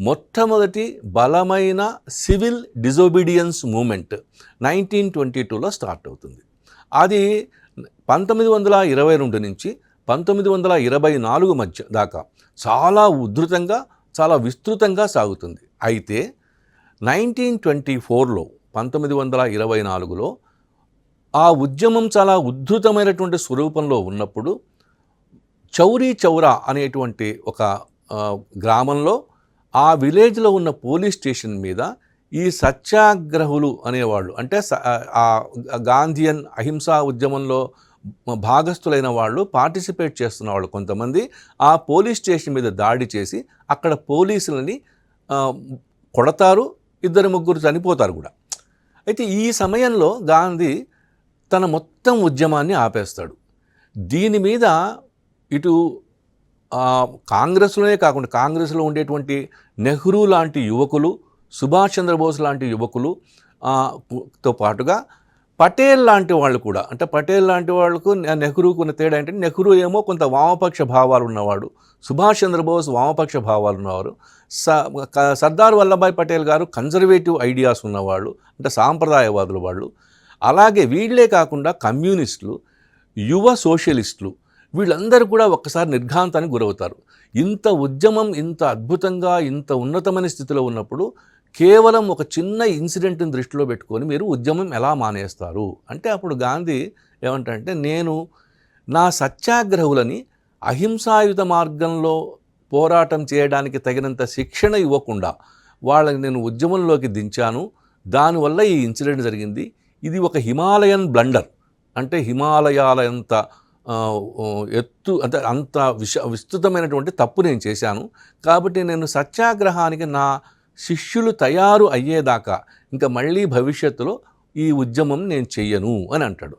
మొట్టమొదటి బలమైన civil disobedience moment 1922లో start అవుతుంది. అది 1922 నుంచి 1924 మధ్య దాకా చాలా ఉధృతంగా, చాలా విస్తృతంగా సాగుతుంది. అయితే 1924లో 1924లో ఆ ఉద్యమం చాలా ఉద్ధృతమైనటువంటి స్వరూపంలో ఉన్నప్పుడు చౌరీ చౌరా అనేటువంటి ఒక గ్రామంలో ఆ విలేజ్లో ఉన్న పోలీస్ స్టేషన్ మీద ఈ సత్యాగ్రహులు అనేవాళ్ళు, అంటే ఆ గాంధీయన్ అహింసా ఉద్యమంలో భాగస్థులైన వాళ్ళు, పార్టిసిపేట్ చేస్తున్న వాళ్ళు కొంతమంది ఆ పోలీస్ స్టేషన్ మీద దాడి చేసి అక్కడ పోలీసులని కొడతారు, 2-3 చనిపోతారు కూడా. అయితే ఈ సమయంలో గాంధీ తన మొత్తం ఉద్యమాన్ని ఆపేస్తాడు. దీని మీద ఇటు కాంగ్రెస్లోనే కాకుండా కాంగ్రెస్లో ఉండేటువంటి నెహ్రూ లాంటి యువకులు, సుభాష్ చంద్రబోస్ లాంటి యువకులు తో పాటుగా పటేల్ లాంటి వాళ్ళు కూడా, అంటే పటేల్ లాంటి వాళ్ళకు నెహ్రూకు ఉన్న తేడా ఏంటంటే నెహ్రూ ఏమో కొంత వామపక్ష భావాలు ఉన్నవాడు, సుభాష్ చంద్రబోస్ వామపక్ష భావాలు ఉన్నవారు, సర్దార్ వల్లభాయ్ పటేల్ గారు కన్జర్వేటివ్ ఐడియాస్ ఉన్నవాళ్ళు, అంటే సాంప్రదాయవాదులు వాళ్ళు. అలాగే వీళ్ళే కాకుండా కమ్యూనిస్టులు, యువ సోషలిస్టులు, వీళ్ళందరూ కూడా ఒక్కసారి నిర్ఘాంతానికి గురవుతారు. ఇంత ఉద్యమం ఇంత అద్భుతంగా ఇంత ఉన్నతమైన స్థితిలో ఉన్నప్పుడు కేవలం ఒక చిన్న ఇన్సిడెంట్ని దృష్టిలో పెట్టుకొని మీరు ఉద్యమం ఎలా మానేస్తారు అంటే, అప్పుడు గాంధీ ఏమంటారంటే, నేను నా సత్యాగ్రహులని అహింసాయుత మార్గంలో పోరాటం చేయడానికి తగినంత శిక్షణ ఇవ్వకుండా వాళ్ళని నేను ఉద్యమంలోకి దించాను, దానివల్ల ఈ ఇన్సిడెంట్ జరిగింది. ఇది ఒక హిమాలయన్ బ్లండర్, అంటే హిమాలయాలంత ఎత్తు, అంటే అంత విస్తృతమైనటువంటి తప్పు నేను చేశాను. కాబట్టి నేను సత్యాగ్రహానికి నా శిష్యులు తయారు అయ్యేదాకా ఇంకా మళ్ళీ భవిష్యత్తులో ఈ ఉద్యమం నేను చెయ్యను అని అంటాడు.